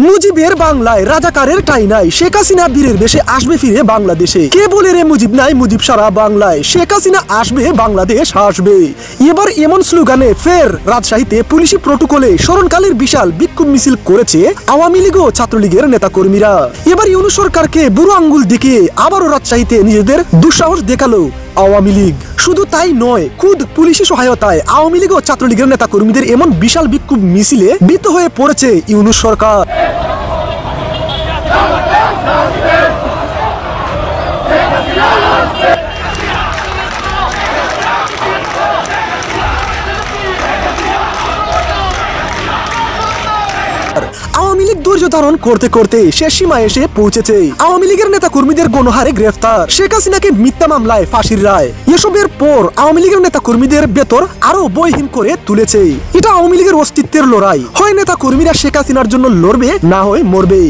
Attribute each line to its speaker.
Speaker 1: মুজিবের বাংলায় রাজাকারের ঠাঁই নাই, শেখ হাসিনা বীরের বেশে আসবে ফিরে বাংলাদেশে। কে বলে রে মুজিব নাই, মুজিব সারা বাংলায়, শেখ হাসিনা আসবে বাংলাদেশ আসবে। এবার এমন স্লোগানে ফের রাজশাহীতে পুলিশি প্রটোকলে স্মরণকালের বিশাল বিক্ষোভ মিছিল করেছে আওয়ামী লীগ ও ছাত্রলীগের নেতাকর্মীরা। এবার ইউনূস সরকারকে বুড়ো আঙ্গুল দেখিয়ে আবারও রাজশাহীতে নিজেদের দুঃসাহস দেখালো আওয়ামী লীগ। শুধু তাই নয়, খুদ পুলিশি সহায়তায় আওয়ামী লীগ ও ছাত্রলীগের নেতা কর্মীদের এমন বিশাল বিক্ষোভ মিছিলে ভীত হয়ে পড়েছে ইউনূস সরকার। আওয়ামী লীগ ধৈর্য ধারণ করতে করতে শেষ সীমায় এসে পৌঁছেছে। আওয়ামী লীগের নেতা কর্মীদের গণহারে গ্রেফতার, শেখ হাসিনাকে মিথ্যা মামলায় ফাঁসির রায়। এসবের পর আওয়ামী লীগের নেতা কর্মীদের বেতন আরো বইহীন করে তুলেছে। এটা আওয়ামী লীগের অস্তিত্বের লড়াই। হয় নেতা কর্মীরা শেখ হাসিনার জন্য লড়বে, না হয় মরবে।